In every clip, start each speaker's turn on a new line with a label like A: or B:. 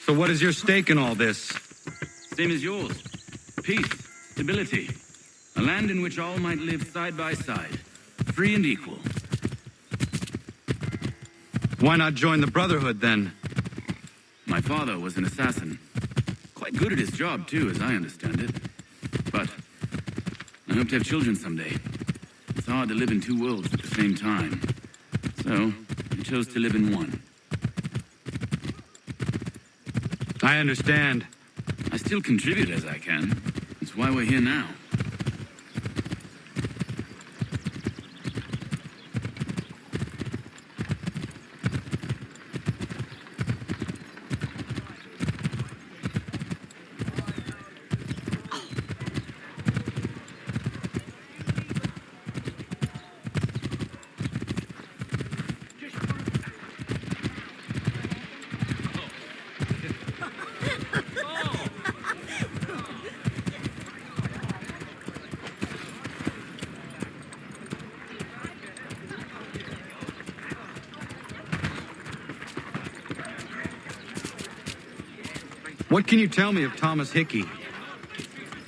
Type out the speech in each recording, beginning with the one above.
A: So what is your stake in all this?
B: Same as yours. Peace, stability. A land in which all might live side by side, free and equal.
A: Why not join the Brotherhood, then?
B: My father was an assassin. Quite good at his job, too, as I understand it. But I hope to have children someday. It's hard to live in two worlds at the same time. So, I chose to live in one.
A: I understand.
B: I still contribute as I can. That's why we're here now.
A: What can you tell me of Thomas Hickey?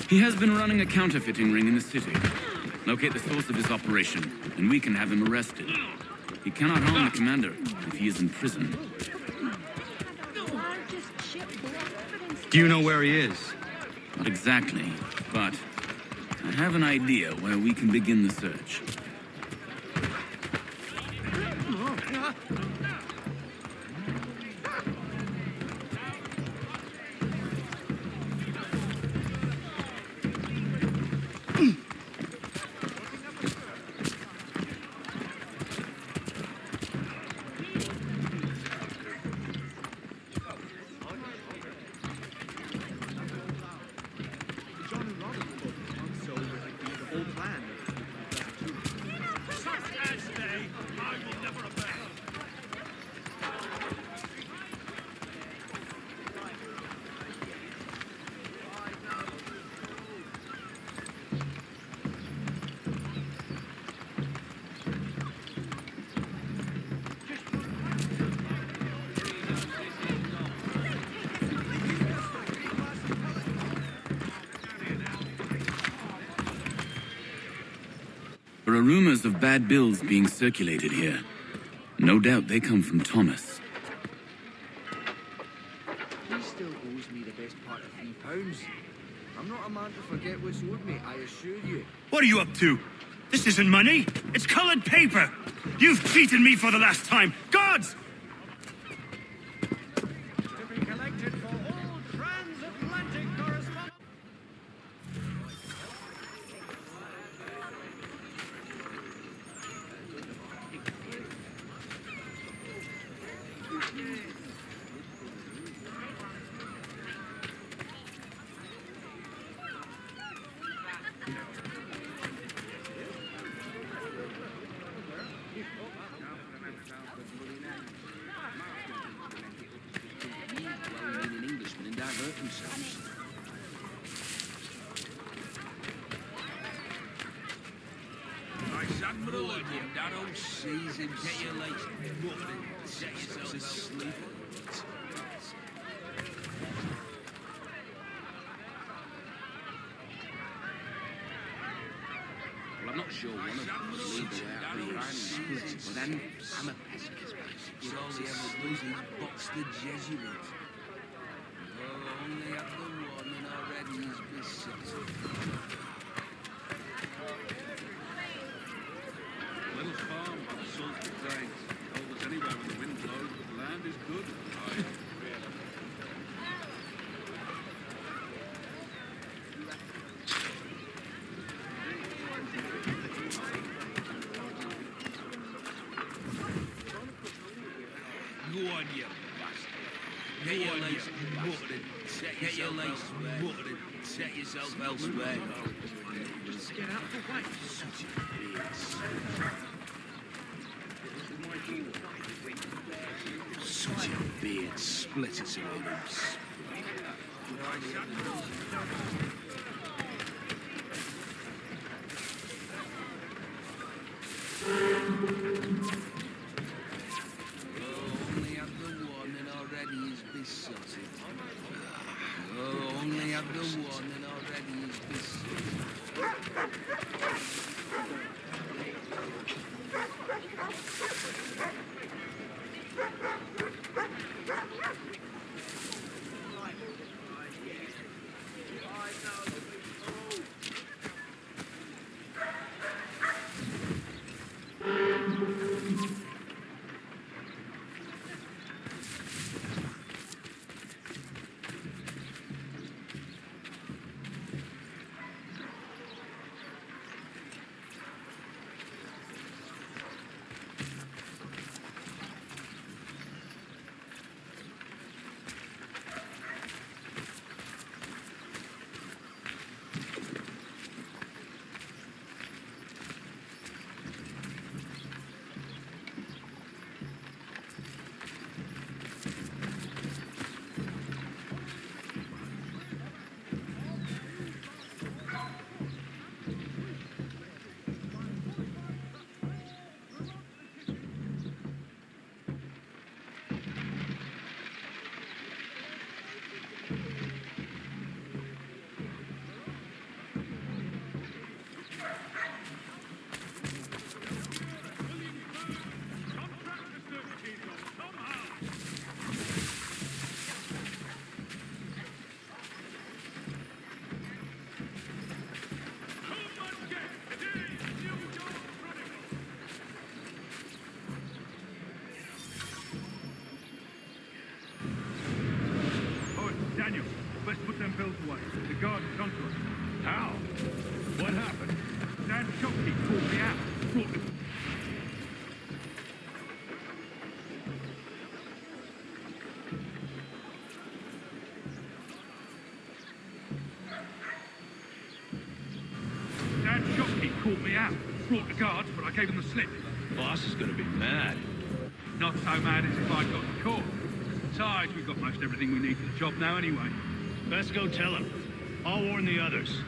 B: He has been running a counterfeiting ring in the city. Locate the source of his operation, and we can have him arrested. He cannot harm the commander if he is in prison.
A: Do you know where he is?
B: Not exactly, but I have an idea where we can begin the search. There are rumors of bad bills being circulated here. No doubt they come from Thomas.
C: He still owes me the best part of £3. I'm not a man to forget what's owed me, I assure you.
D: What are you up to? This isn't money. It's colored paper. You've cheated me for the last time. Guards!
C: To be collected for all transatlantic correspondence.
E: Sees him, get your legs muttering, set yourself asleep. Well, I'm not sure one of them leads out being split, but then I'm a pessimist. All he ever does is box the Jesuits. Oh, only have the warning already is beset.
F: Little farm on the Salisbury Plains. Told us anywhere when the wind blows, but the land is good.
E: Go on, you bastard. Get your legs muttering. Get your legs muttering. Set yourself elsewhere. Just get out of the way. Such a bitch. Such a beard split us away them. Only have the warning already. already is besotted. Oh, only have the one and already is besotted.
D: Oh, it's Daniel. Let's put them bills away. The guard has gone to us. How? What happened? Dan Shopkeep called me out. Brought me... Dan Shopkeep called me out. Brought the guards, but I gave him the slip.
G: Boss is gonna be mad.
D: Not so mad as if I'd got caught. Besides, we've got most everything we need for the job now anyway.
G: Best go tell him. I'll warn the others.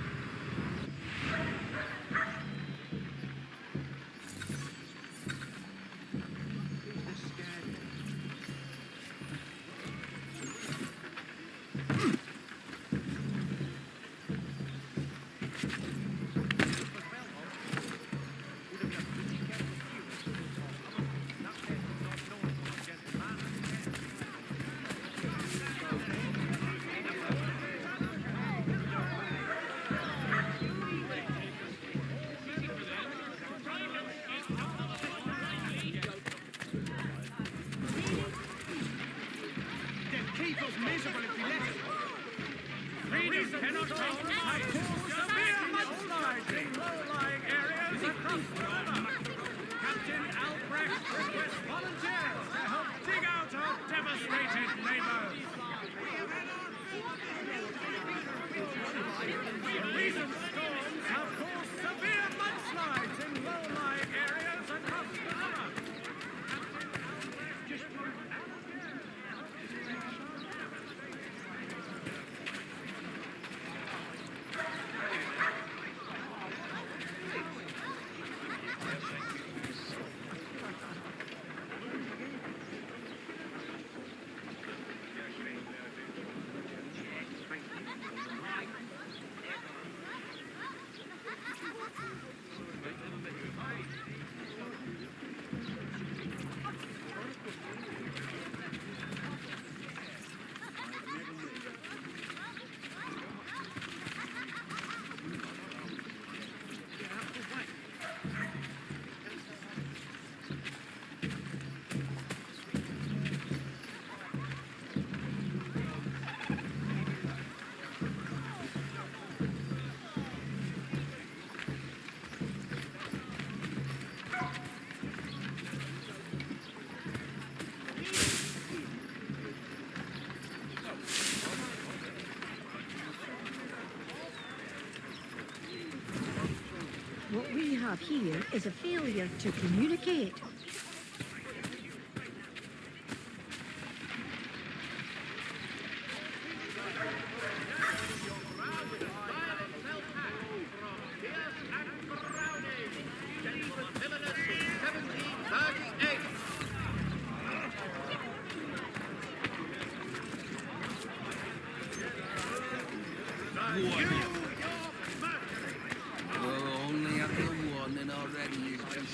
H: What we have here is a failure to communicate.
E: warn you. Oh, only have the warning already is just...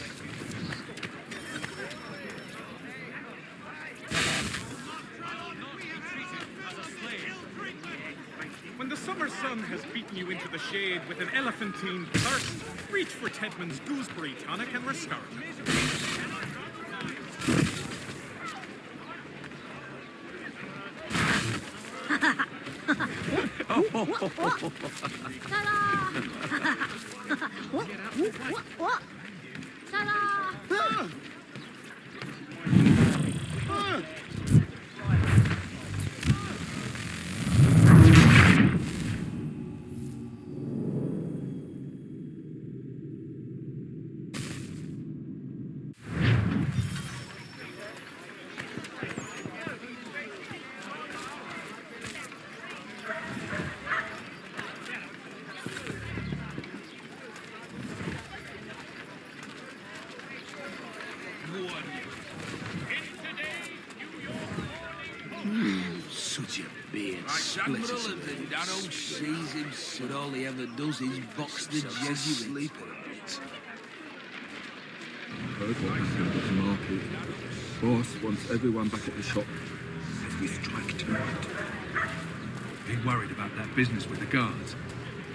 I: When the summer sun has beaten you into the shade with an elephantine thirst, reach for Tedman's gooseberry tonic and restart.
H: What? Ta-da!
E: Such a beard splitters. That old sees him, said all he ever does is box the Jesuits.
F: Heard what happened at the market. Boss wants everyone back at the shop as we strike tonight.
D: Be worried about that business with the guards.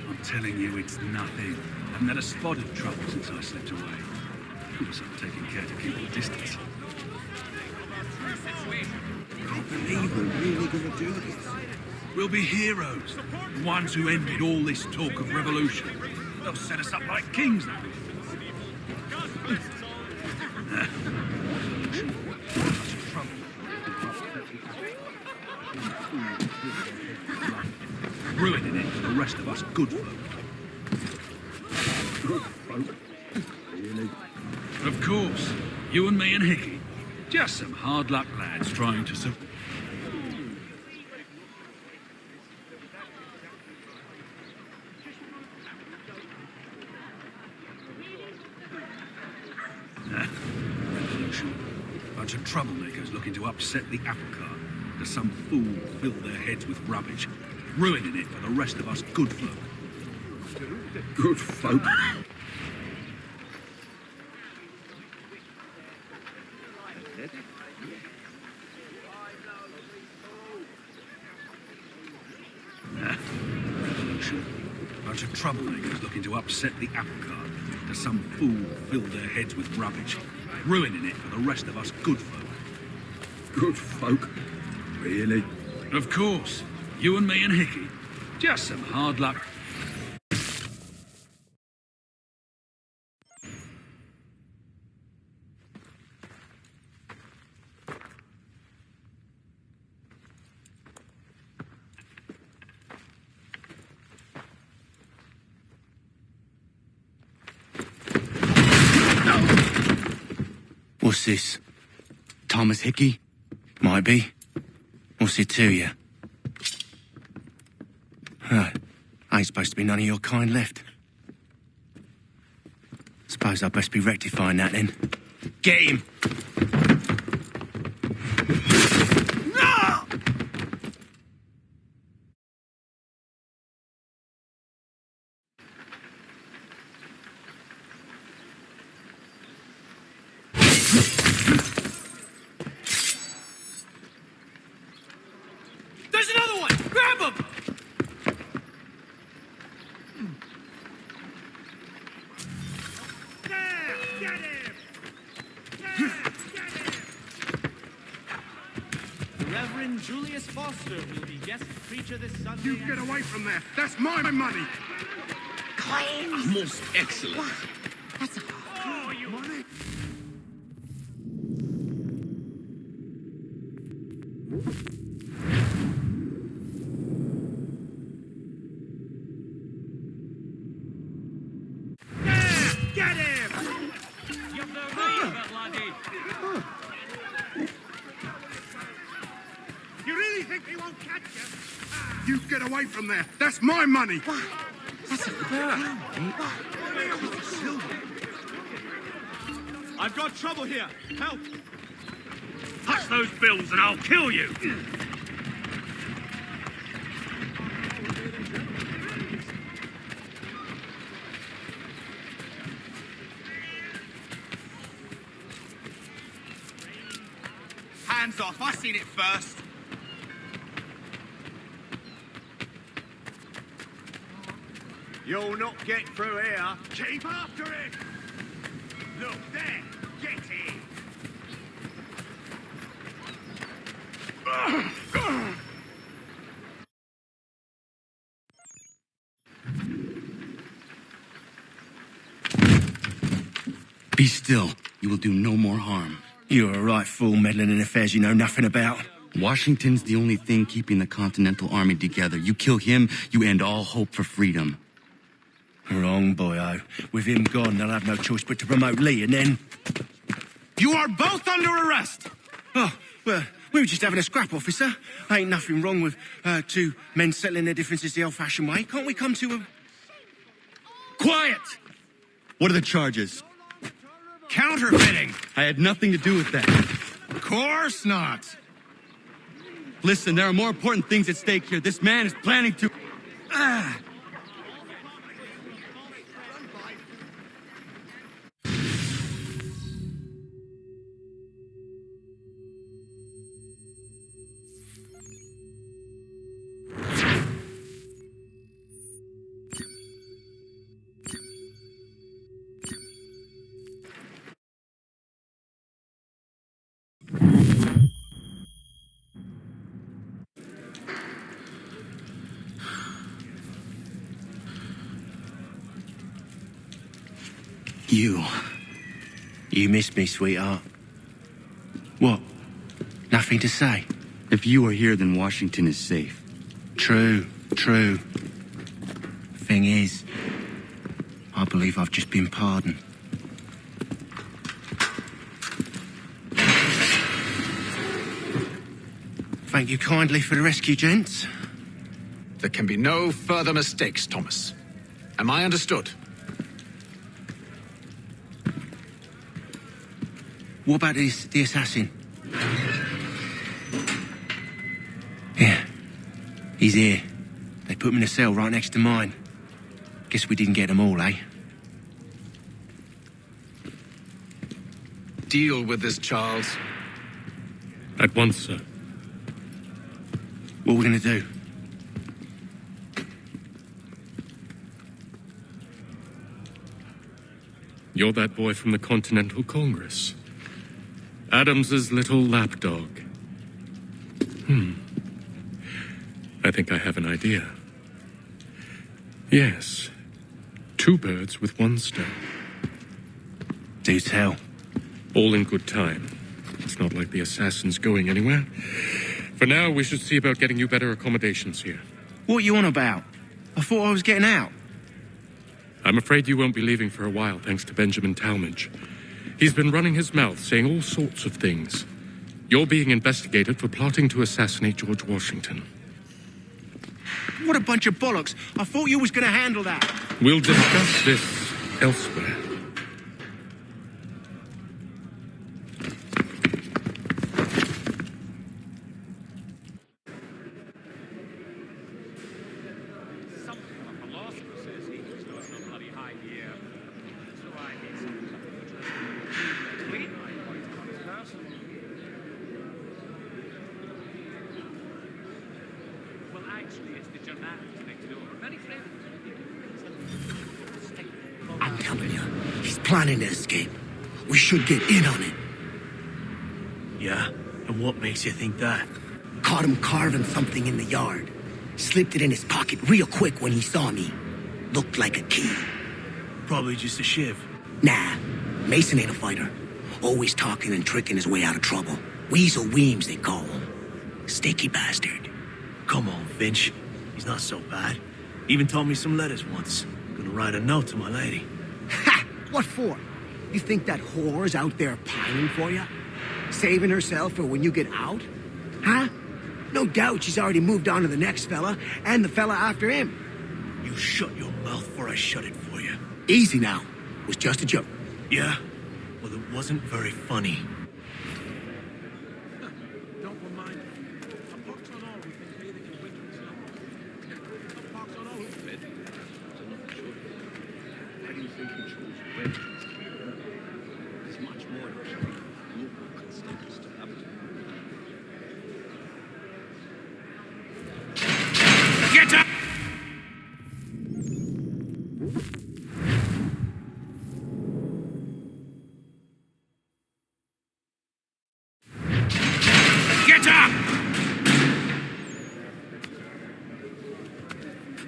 D: I'm telling you, it's nothing. I haven't had a spot of trouble since I slipped away. Of course, I'm taking care to keep the distance.
F: I believe we're really going to do this.
D: We'll be heroes. The ones who ended all this talk of revolution. They'll set us up like kings now. Ruining it for the rest of us good folk.
F: Good folk. Really?
D: Of course. You and me and Hickey. Just some hard luck lads trying to survive. Revolution. Bunch of troublemakers looking to upset the apple cart. As some fool fill their heads with rubbish. Ruining it for the rest of us good folk.
F: Good folk.
D: Revolution. Bunch of troublemakers looking to upset the apple cart. As some fool fill their heads with rubbish. Ruining it for the rest of us good folk.
F: Good folk. Really?
D: Of course. You and me and Hickey. Just some hard luck.
A: What's this? Thomas Hickey? Might be. What's it to you? Right. Ain't supposed to be none of your kind left. Suppose I'd best be rectifying that then. Get him!
I: There's another one! Grab him!
J: The Reverend Julius Foster will be guest preacher this Sunday.
F: You get away from there. That's my money.
E: Most excellent.
J: Oh, you money!
I: Get him!
J: You've no need of it, laddie.
I: You really think he won't catch you?
F: You get away from there. That's my money.
I: I've got trouble here. Help!
G: Touch those bills and I'll kill you! hands off. I seen it first. You'll not get through here. Keep after it! Look, there! Get it!
A: Be still. You will do no more harm. You're a right fool meddling in affairs you know nothing about. Washington's the only thing keeping the Continental Army together. You kill him, you end all hope for freedom. Wrong, boyo. With him gone, they'll have no choice but to promote Lee, and then... You are both under arrest! Oh, well, we were just having a scrap, officer. Ain't nothing wrong with two men settling their differences the old-fashioned way. Can't we come to a... Quiet! What are the charges? Counterfeiting! I had nothing to do with that. Of course not! Listen, there are more important things at stake here. This man is planning to... You missed me, sweetheart. What? Nothing to say? If you are here, then Washington is safe. True. Thing is, I believe I've just been pardoned. Thank you kindly for the rescue, gents.
K: There can be no further mistakes, Thomas. Am I understood?
A: What about the assassin? Yeah, he's here. They put him in a cell right next to mine. Guess we didn't get them all, eh?
K: Deal with this, Charles.
L: At once, sir.
A: What are we gonna do?
L: You're that boy from the Continental Congress. Adams's little lapdog. I think I have an idea. Yes. 2 birds with 1 stone.
A: Do tell.
L: All in good time. It's not like the assassin's going anywhere. For now, we should see about getting you better accommodations here.
A: What are you on about? I thought I was getting out.
L: I'm afraid you won't be leaving for a while, thanks to Benjamin Talmadge. He's been running his mouth, saying all sorts of things. You're being investigated for plotting to assassinate George Washington.
A: What a bunch of bollocks. I thought you was going to handle that.
L: We'll discuss this elsewhere.
M: I'm telling you, he's planning to escape. We should get in on it.
N: Yeah? And what makes you think that?
M: Caught him carving something in the yard. Slipped it in his pocket real quick when he saw me. Looked like a key.
N: Probably just a shiv.
M: Nah, Mason ain't a fighter. Always talking and tricking his way out of trouble. Weasel Weems, they call him. Sticky bastard.
N: Come on, Finch. He's not so bad. Even told me some letters once. Gonna write a note to my lady.
M: Ha! What for? You think that whore's out there pining for you? Saving herself for when you get out? Huh? No doubt she's already moved on to the next fella, and the fella after him.
N: You shut your mouth before I shut it for you.
M: Easy now. It was just a joke.
N: Yeah? Well, it wasn't very funny.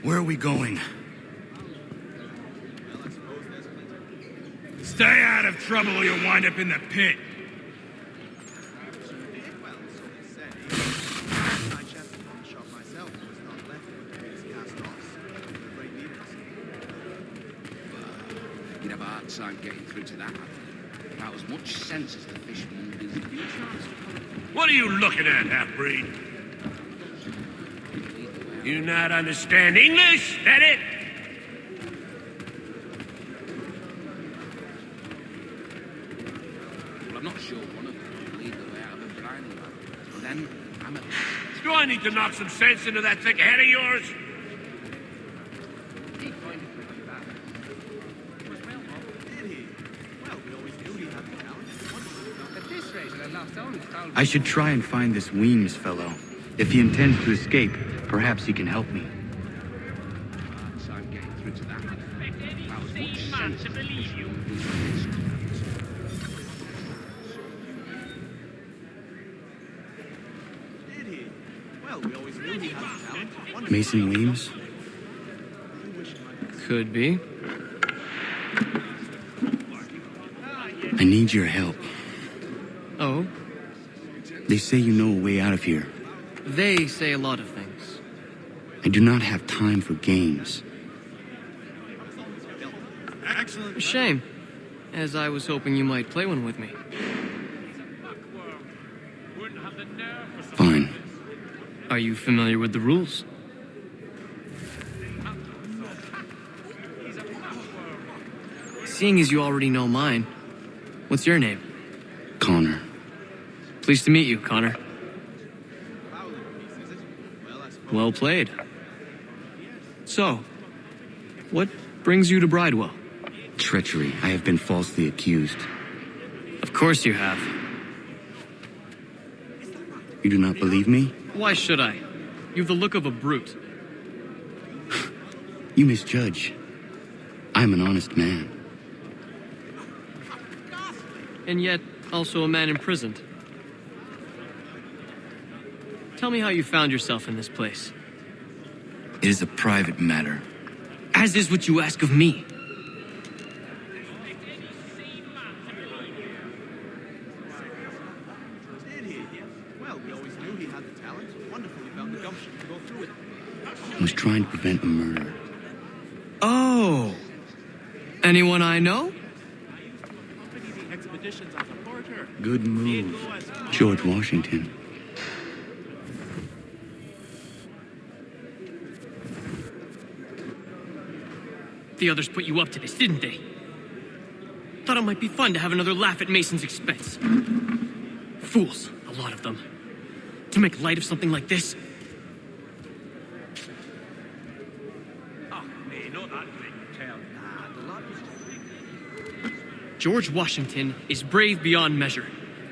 A: Where are we going?
G: Stay out of trouble or you'll wind up in the pit.
E: You'd have a hard time getting through to that. About as much sense as the fisherman does.
G: What are you looking at, half-breed? You not understand English? That it?
E: Well, I'm not sure one of them will lead the way out of a blinding man. But then, I'm a...
G: Do I need to knock some sense into that thick head of yours?
A: I should try and find this Weems fellow. If he intends to escape, perhaps he can help me. Mason Weems?
O: Could be.
A: I need your help.
O: Oh?
A: They say you know a way out of here.
O: They say a lot of things.
A: I do not have time for games.
O: Shame, as I was hoping you might play one with me.
A: Fine.
O: Are you familiar with the rules? Seeing as you already know mine, what's your name?
A: Connor.
O: Pleased to meet you, Connor. Well played. So, what brings you to Bridewell?
A: Treachery. I have been falsely accused.
O: Of course you have.
A: You do not believe me?
O: Why should I? You've the look of a brute.
A: You misjudge. I am an honest man.
O: And yet, also a man imprisoned. Tell me how you found yourself in this place.
A: It is a private matter.
O: As is what you ask of me.
A: I was trying to prevent a murder.
O: Oh! Anyone I know?
A: Good move. George Washington.
O: The others put you up to this, didn't they? Thought it might be fun to have another laugh at Mason's expense. Fools, a lot of them. To make light of something like this. George Washington is brave beyond measure,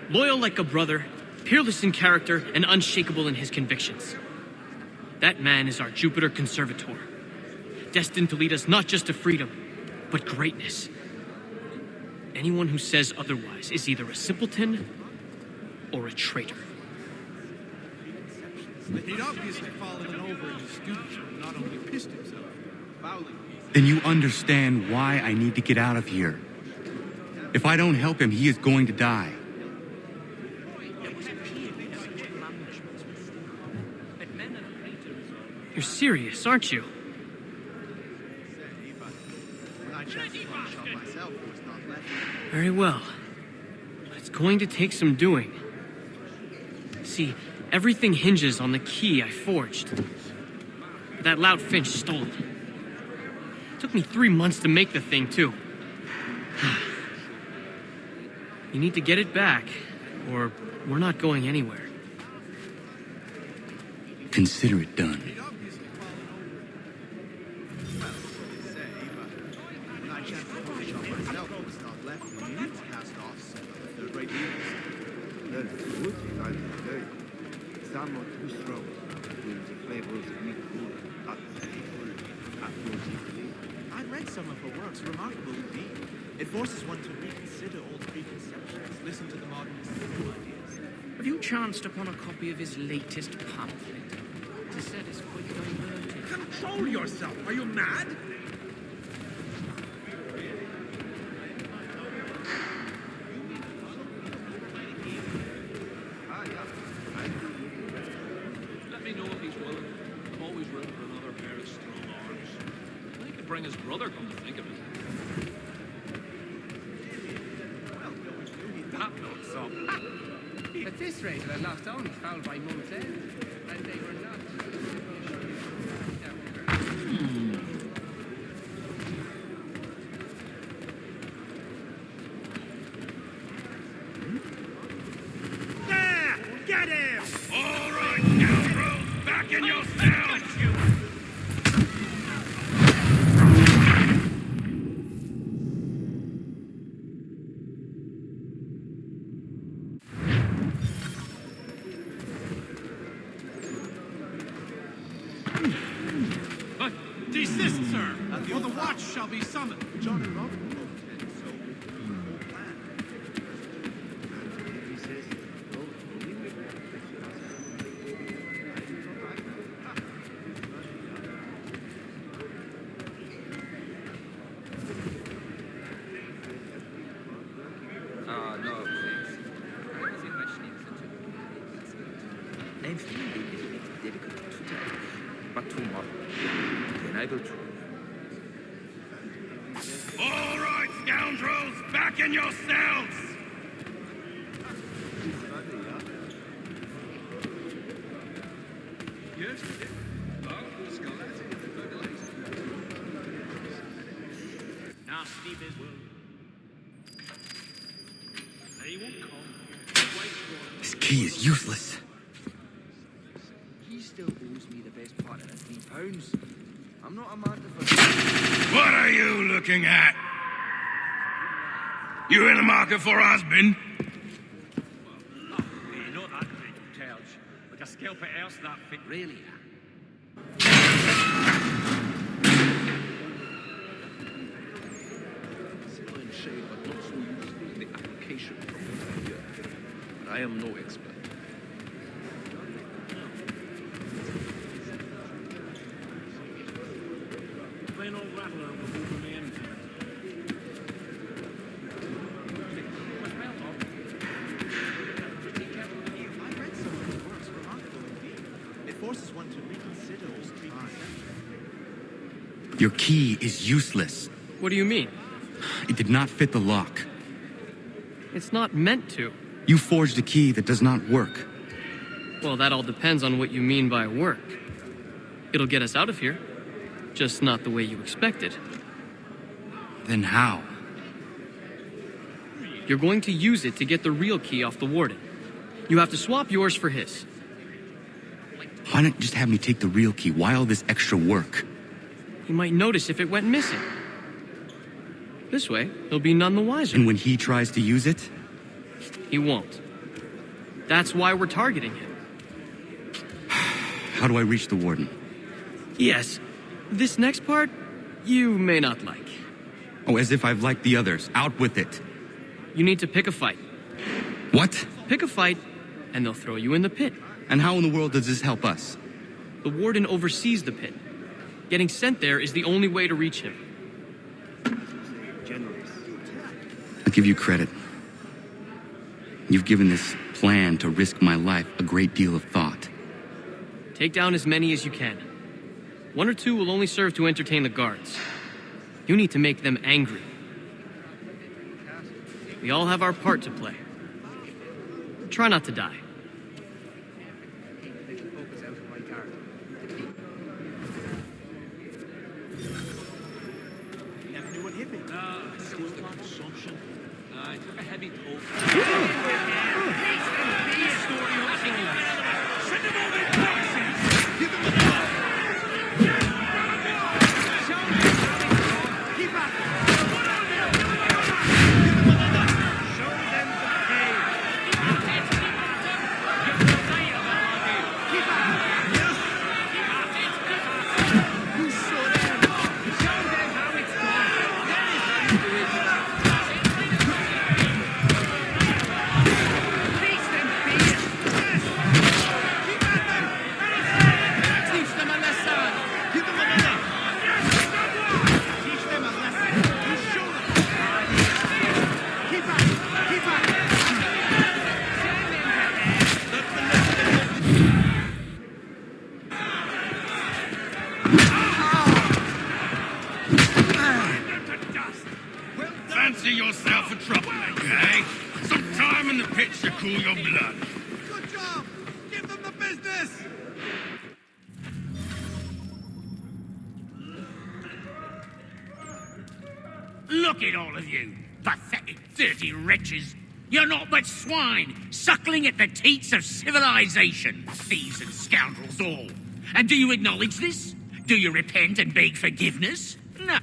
O: loyal like a brother, peerless in character, and unshakable in his convictions. That man is our Jupiter Conservator, destined to lead us not just to freedom, but greatness. Anyone who says otherwise is either a simpleton or a traitor.
I: He'd obviously fallen over in his stupor and not only pissed himself, fouling.
A: Then you understand why I need to get out of here. If I don't help him, he is going to die.
O: You're serious, aren't you? Very well. It's going to take some doing. See, everything hinges on the key I forged. That loud Finch stole it. Took me 3 months to make the thing, too. You need to get it back, or we're not going anywhere.
A: Consider it done.
J: I read some of her works, remarkable indeed. It forces one to reconsider old preconceptions, listen to the modernist new ideas.
E: Have you chanced upon a copy of his latest pamphlet? It is said it's quite diverting.
G: Control yourself. Are you mad?
E: Let me know if he's willing. I'm always room for another pair of strong arms. He could bring his brother, come to think of it.
G: That looks up.
P: At this rate, the last only fouled by month's end, and they were not.
G: There! Get him! All right, scoundrels, back in your cells!
I: Desist, sir, or the watch shall be summoned.
J: John and Rob.
C: No, thanks. I'm feeling a little bit difficult today, but tomorrow, then I will try.
G: All right, scoundrels, back in your cells!
D: Yes?
I: Nasty business. They won't come.
A: This key is useless.
C: He still owes me the best part of the £3. I'm not a man to forget.
G: What are you looking at? You in the market for a husband?
I: Not that great, Terge. Like a scalp at else that fit.
C: Really?
E: Simple in shade, but not so useful in the application from here. But I am no expert.
I: Plain old rattler will do for me anytime.
J: I read some of his works. Remarkable indeed. It forces one to reconsider old preconceptions.
A: Your key is useless.
O: What do you mean?
A: It did not fit the lock.
O: It's not meant to.
A: You forged a key that does not work.
O: Well, that all depends on what you mean by work. It'll get us out of here, just not the way you expected.
A: Then how?
O: You're going to use it to get the real key off the warden. You have to swap yours for his.
A: Why not just have me take the real key? Why all this extra work?
O: He might notice if it went missing. This way, he'll be none the wiser.
A: And when he tries to use it?
O: He won't. That's why we're targeting him.
A: How do I reach the warden?
O: Yes, this next part, you may not like.
A: Oh, as if I've liked the others. Out with it.
O: You need to pick a fight.
A: What?
O: Pick a fight, and they'll throw you in the pit.
A: And how in the world does this help us?
O: The warden oversees the pit. Getting sent there is the only way to reach him.
A: I'll give you credit. You've given this plan to risk my life a great deal of thought.
O: Take down as many as you can. 1 or 2 will only serve to entertain the guards. You need to make them angry. We all have our part to play. Try not to die.
J: Never knew what hit me.
E: It was the consumption. I took a heavy toll.
G: Send him over in boxes! Give him the ball! Keep at them! Give them another! Show them the pain! Keep at them! Yes! You show them! Show them how it's done! That is how you do it! Fancy yourself a troublemaker, eh? Some time in the pits to cool your blood.
I: Good job! Give them the business!
Q: Look at all of you, pathetic, dirty wretches. You're not but swine, suckling at the teats of civilization. Thieves and scoundrels all. And do you acknowledge this? Do you repent and beg forgiveness? No.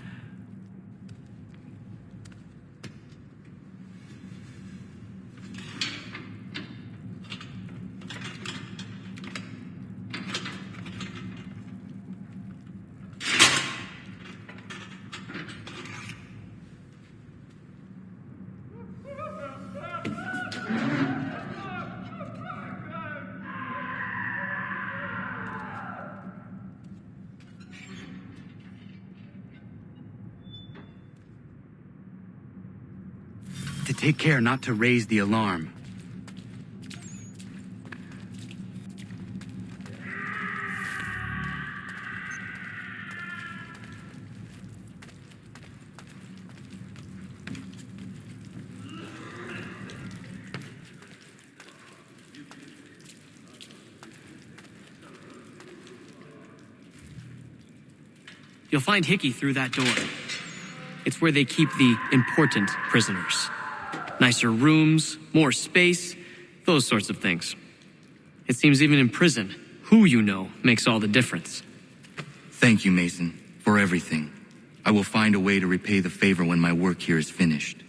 A: To take care not to raise the alarm.
O: You'll find Hickey through that door. It's where they keep the important prisoners. Nicer rooms, more space, those sorts of things. It seems even in prison, who you know makes all the difference.
A: Thank you, Mason, for everything. I will find a way to repay the favor when my work here is finished.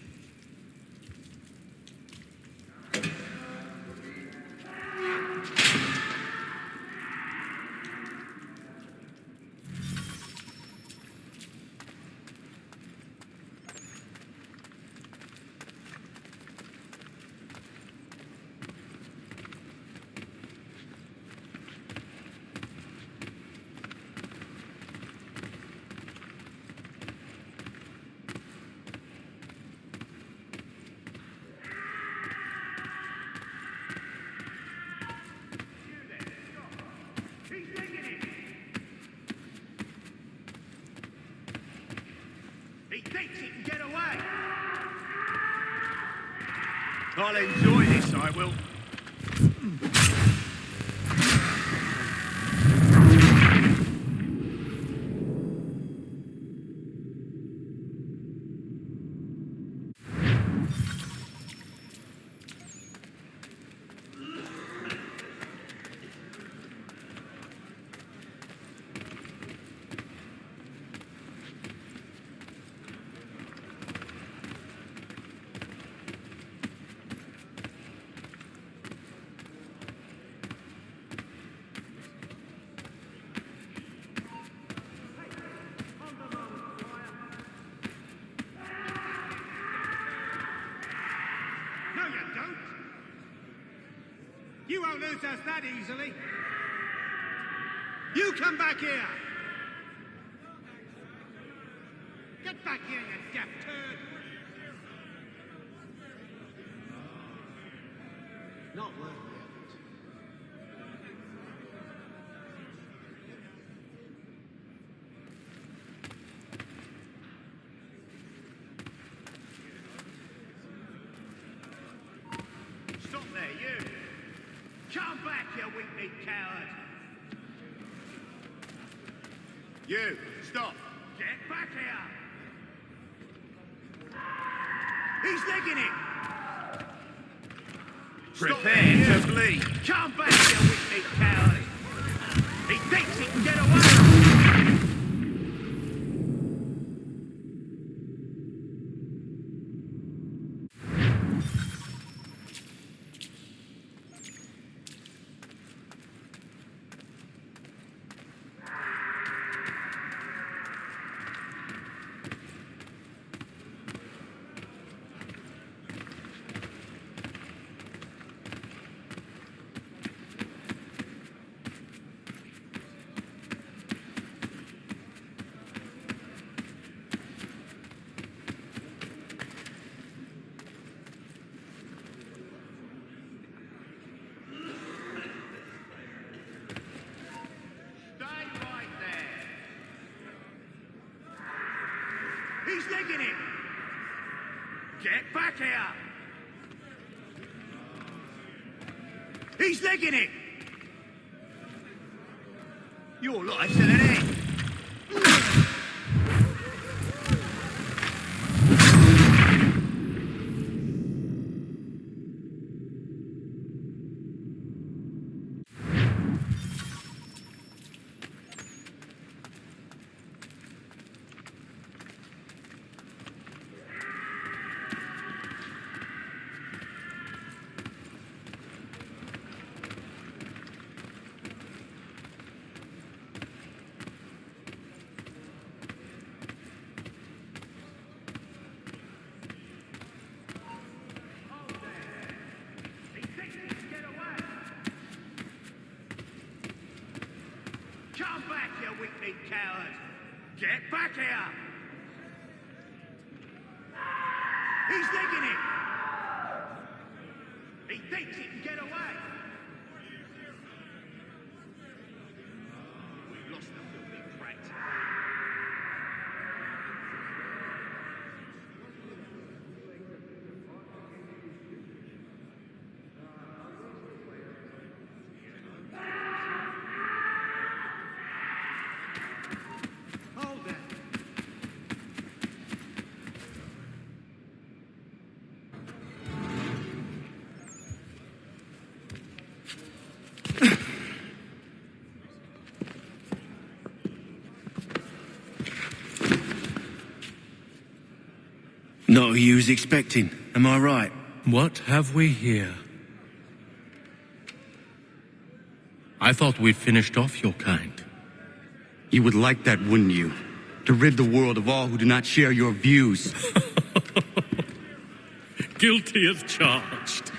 G: He thinks he can get away. I'll enjoy this, I will.
I: You won't lose us that easily. You come back here! Get back here, you deaf turd! Not worth the effort.
G: Stop there, you! Come back, you weak-kneed coward! You, stop! Get back here! He's digging it! Prepare to bleed! Come back, you weak-kneed coward! He thinks he can get away! He's digging it! Get back here! He's legging it! Your life's at an end! Come back, you weak-kneed coward! Get back here! He's legging it! He thinks he can get away! We've lost the filthy brat.
J: Hold that.
A: Not who you was expecting, am I right?
R: What have we here? I thought we'd finished off your kind.
A: You would like that, wouldn't you? To rid the world of all who do not share your views.
L: Guilty as charged.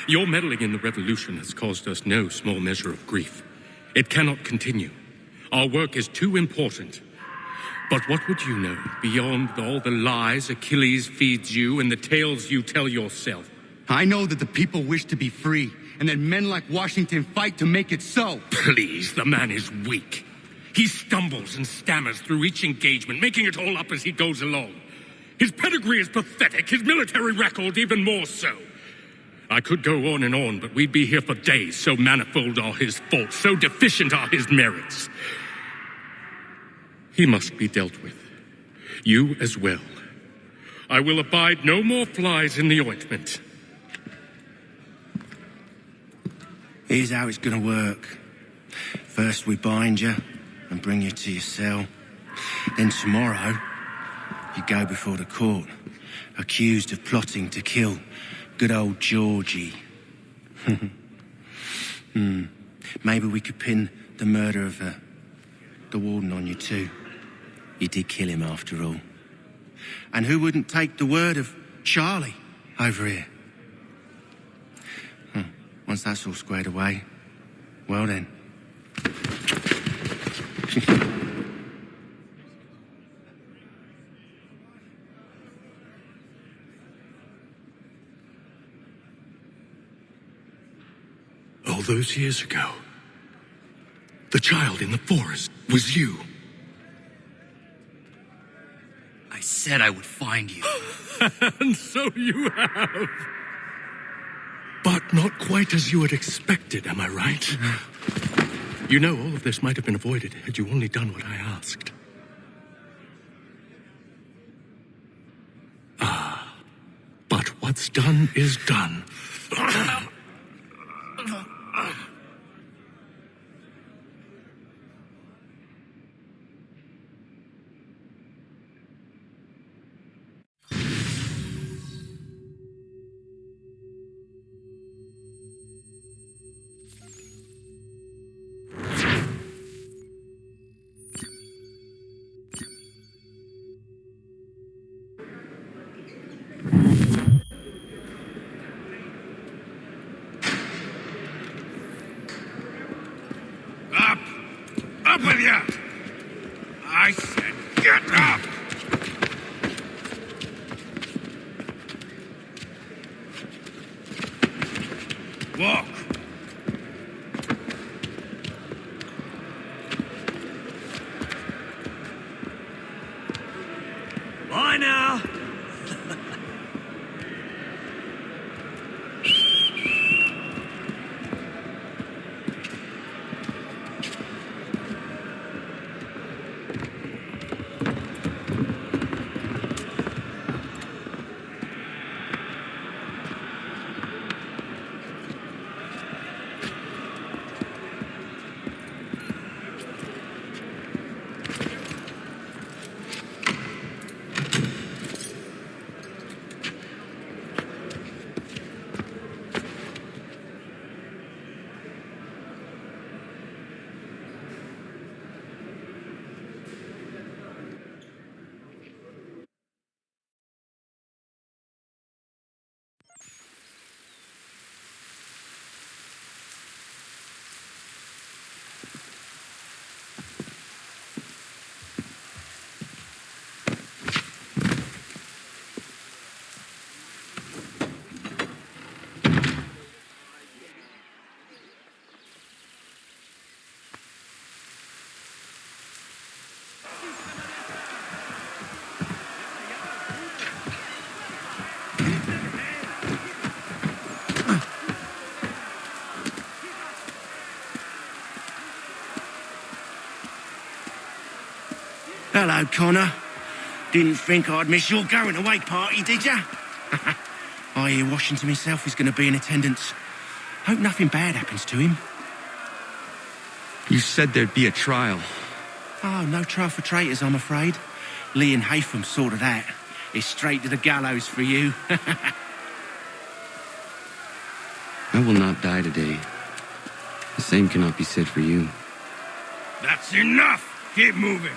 L: Your meddling in the revolution has caused us no small measure of grief. It cannot continue. Our work is too important. But what would you know beyond all the lies Achilles feeds you and the tales you tell yourself?
A: I know that the people wish to be free, and that men like Washington fight to make it so.
L: Please, the man is weak. He stumbles and stammers through each engagement, making it all up as he goes along. His pedigree is pathetic, his military record even more so. I could go on and on, but we'd be here for days, so manifold are his faults, so deficient are his merits. He must be dealt with. You as well. I will abide no more flies in the ointment.
A: Here's how it's gonna work. First we bind you and bring you to your cell. Then tomorrow, you go before the court, accused of plotting to kill good old Georgie. Maybe we could pin the murder of the warden on you too. You did kill him after all. And who wouldn't take the word of Charlie over here? Once that's all squared away, well then.
L: All those years ago, the child in the forest was you.
A: I said I would find you.
L: And so you have. But not quite as you had expected, am I right? You know, all of this might have been avoided had you only done what I asked. But what's done is done.
G: Up with you! I said get up! Walk!
N: Bye now!
A: Hello, Connor. Didn't think I'd miss your going away party, did ya? I hear Washington himself is going to be in attendance. Hope nothing bad happens to him.
F: You said there'd be a trial.
A: Oh, no trial for traitors, I'm afraid. Lee and Haytham sorted that. It's straight to the gallows for you.
S: I will not die today. The same cannot be said for you.
G: That's enough! Keep moving!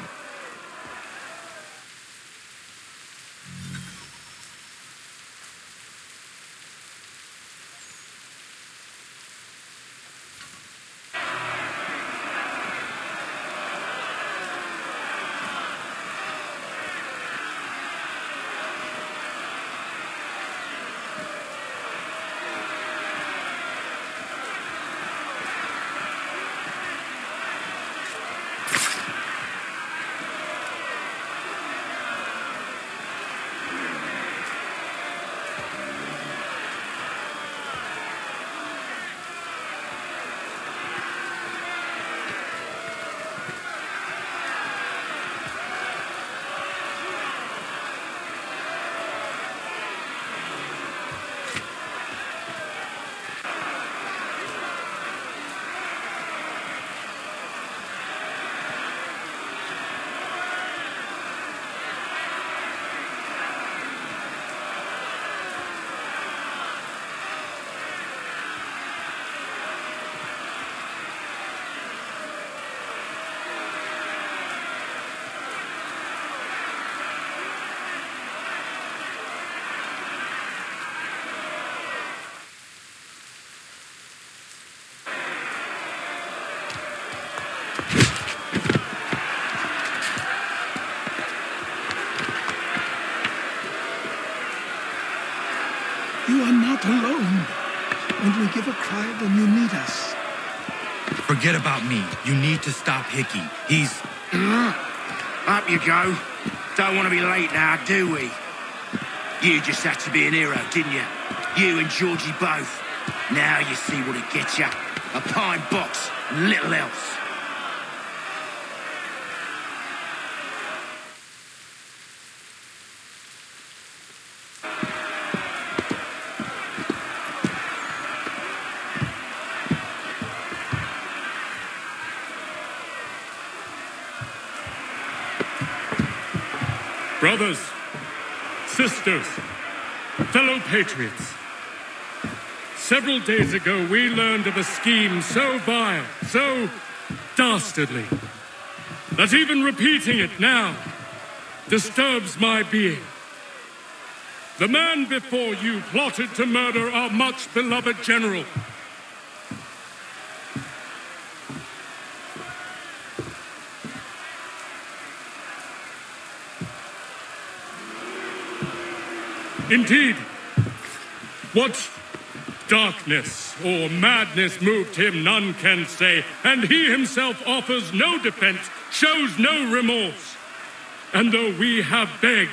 T: You are not alone. When we give a cry, then you need us.
A: Forget about me. You need to stop Hickey. He's... Up you go. Don't want to be late now, do we? You just had to be an hero, didn't you? You and Georgie both. Now you see what it gets you. A pine box, little else.
L: Brothers, sisters, fellow patriots. Several days ago, we learned of a scheme so vile, so dastardly, that even repeating it now disturbs my being. The man before you plotted to murder our much-beloved general. Indeed, what darkness or madness moved him, none can say, and he himself offers no defense, shows no remorse. And though we have begged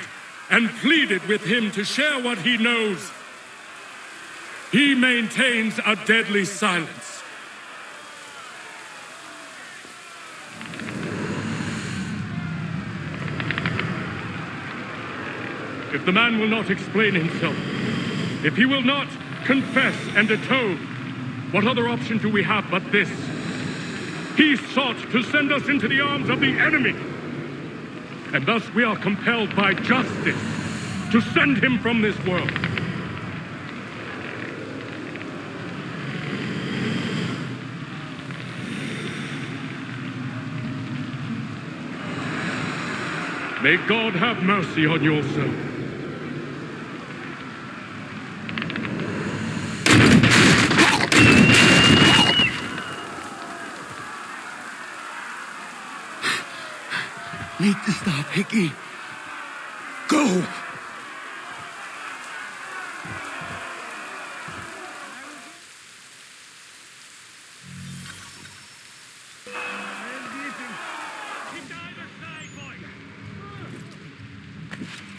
L: and pleaded with him to share what he knows, he maintains a deadly silence. If the man will not explain himself, if he will not confess and atone, what other option do we have but this? He sought to send us into the arms of the enemy, and thus we are compelled by justice to send him from this world. May God have mercy on your soul.
M: Need to stop, Hickey. Go!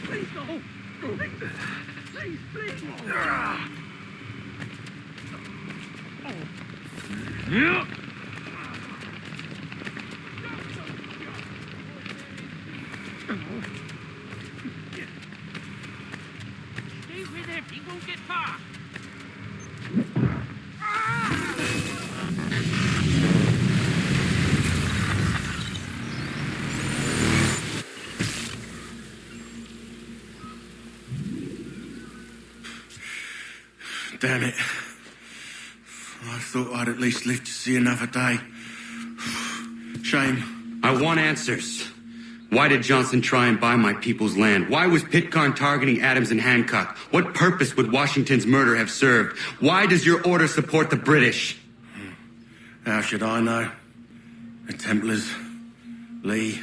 G: Please go! Please, please!
Q: Stay with him. He won't get far.
A: Damn it. I thought I'd at least live to see another day. Shame.
S: I want answers. Why did Johnson try and buy my people's land? Why was Pitcairn targeting Adams and Hancock? What purpose would Washington's murder have served? Why does your order support the British?
A: How should I know? The Templars, Lee,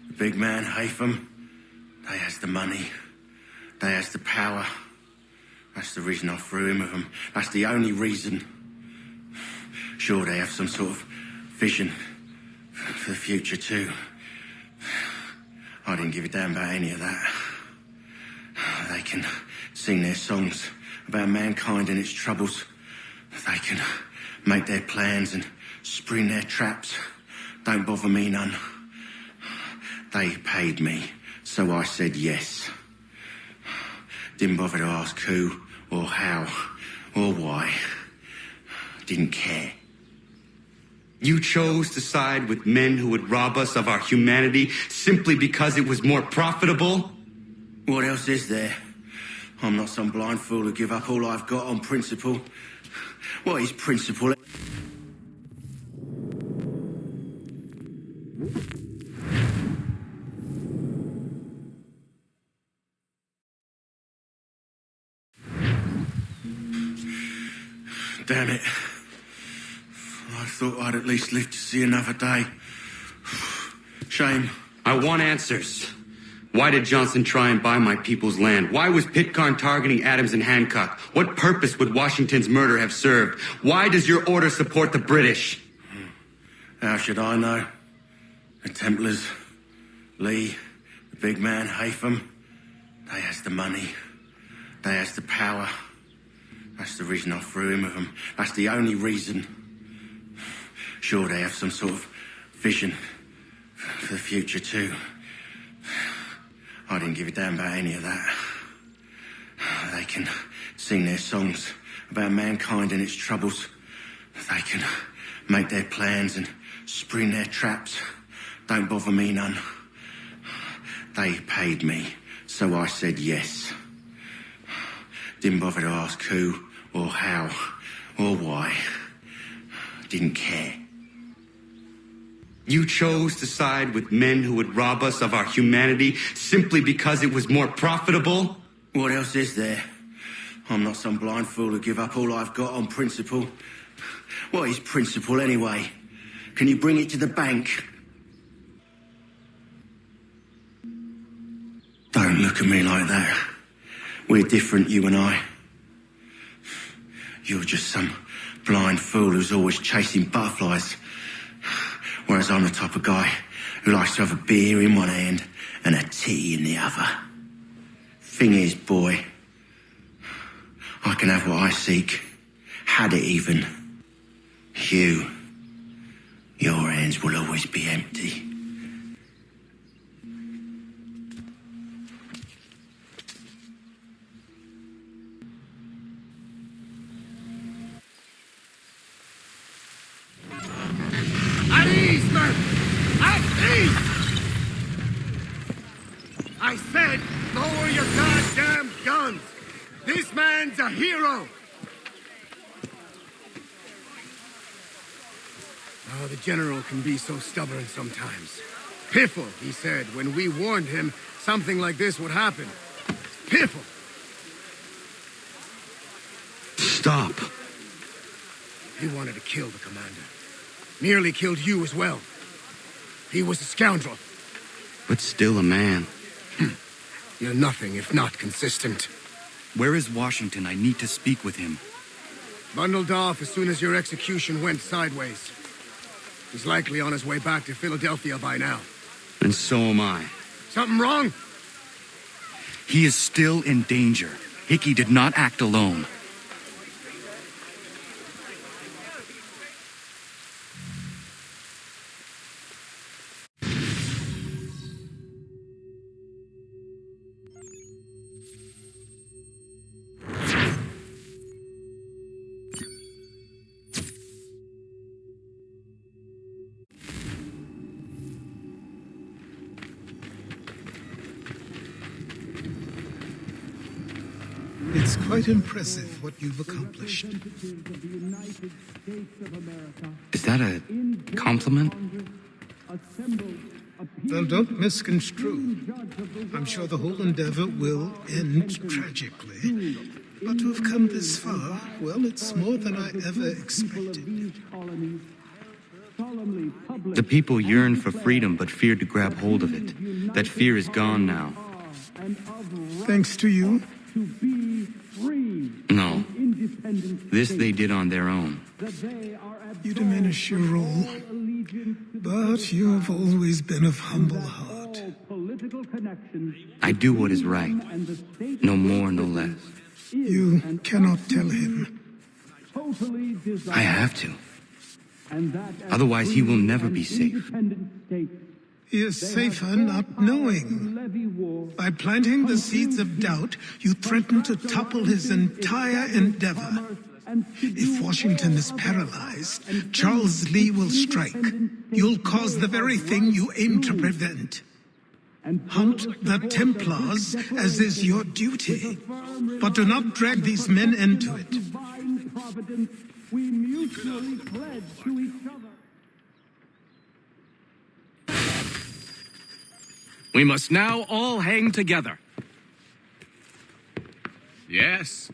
A: the big man, Haytham, they has the money. They has the power. That's the reason I threw in with them. That's the only reason. Sure, they have some sort of vision for the future too. I didn't give a damn about any of that. They can sing their songs about mankind and its troubles. They can make their plans and spring their traps. Don't bother me none. They paid me, so I said yes. Didn't bother to ask who or how or why. Didn't care.
S: You chose to side with men who would rob us of our humanity simply because it was more profitable?
A: What else is there? I'm not some blind fool who give up all I've got on principle. What is principle? Damn it. I thought I'd at least live to see another day. Shame.
S: I want answers. Why did Johnson try and buy my people's land? Why was Pitcairn targeting Adams and Hancock? What purpose would Washington's murder have served? Why does your order support the British?
A: How should I know? The Templars, Lee, the big man, Haytham, they has the money. They has the power. That's the reason I threw in with them. That's the only reason. Sure, they have some sort of vision for the future too. I didn't give a damn about any of that. They can sing their songs about mankind and its troubles. They can make their plans and spring their traps. Don't bother me none. They paid me, so I said yes. Didn't bother to ask who or how or why. Didn't care.
S: You chose to side with men who would rob us of our humanity simply because it was more profitable?
A: What else is there? I'm not some blind fool who give up all I've got on principle. What is principle anyway? Can you bring it to the bank? Don't look at me like that. We're different, you and I. You're just some blind fool who's always chasing butterflies. Whereas I'm the type of guy who likes to have a beer in one hand and a tea in the other. Thing is, boy, I can have what I seek. Had it even. Your hands will always be empty.
M: At ease, man! At ease! I said, lower your goddamn guns! This man's a hero! Oh, the general can be so stubborn sometimes. Piffle, he said, when we warned him something like this would happen. Piffle!
A: Stop.
M: He wanted to kill the commander. Nearly killed you as well. He was a scoundrel.
A: But still a man.
M: You're nothing if not consistent.
A: Where is Washington? I need to speak with him.
M: Bundled off as soon as your execution went sideways. He's likely on his way back to Philadelphia by now.
A: And so am I.
M: Something wrong?
A: He is still in danger. Hickey did not act alone.
T: quite impressive what you've accomplished.
A: Is that a compliment?
T: Well, don't misconstrue. I'm sure the whole endeavor will end tragically. But to have come this far, well, it's more than I ever expected.
A: The people yearn for freedom but fear to grab hold of it. That fear is gone now.
T: Thanks to you?
A: No. This they did on their own.
T: You diminish your role, but you have always been of humble heart.
A: I do what is right. No more, no less.
T: You cannot tell him.
A: I have to. Otherwise, he will never be safe.
T: He is safer not knowing. By planting the seeds of doubt, you threaten to topple his entire endeavor. If Washington is paralyzed, Charles Lee will strike. You'll cause the very thing you aim to prevent. Hunt the Templars, as is your duty. But do not drag these men into it.
U: We mutually pledge to each other.
K: We must now all hang together.
V: Yes,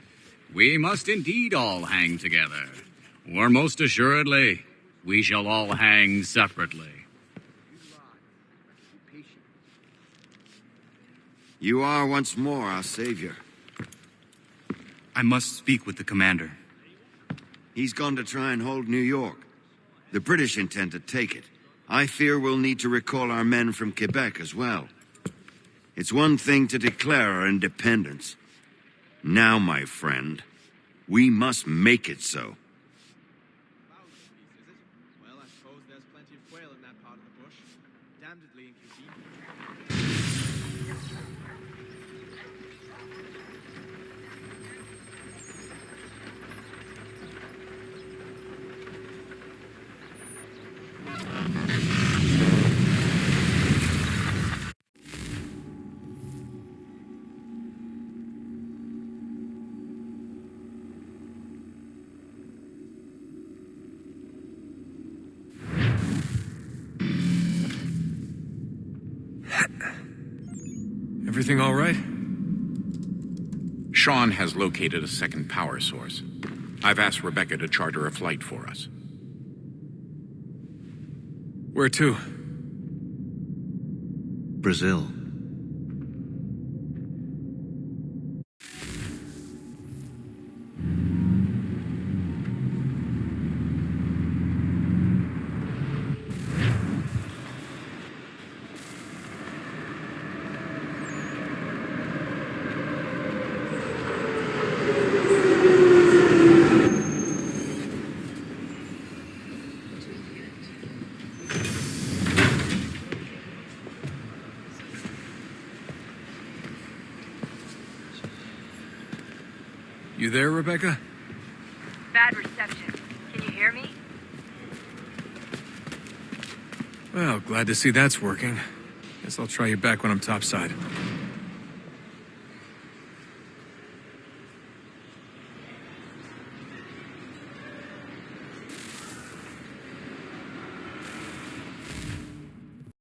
V: we must indeed all hang together. Or most assuredly, we shall all hang separately.
W: You are once more our savior.
A: I must speak with the commander.
W: He's gone to try and hold New York. The British intend to take it. I fear we'll need to recall our men from Quebec as well. It's one thing to declare our independence. Now, my friend, we must make it so.
J: Well, I suppose there's plenty of quail in that part of the bush. Damnedly inconvenient.
K: Everything all right? Sean has located a second power source. I've asked Rebecca to charter a flight for us.
N: Where to?
K: Brazil.
N: You there, Rebecca?
X: Bad reception. Can you hear me?
N: Well, glad to see that's working. Guess I'll try you back when I'm topside.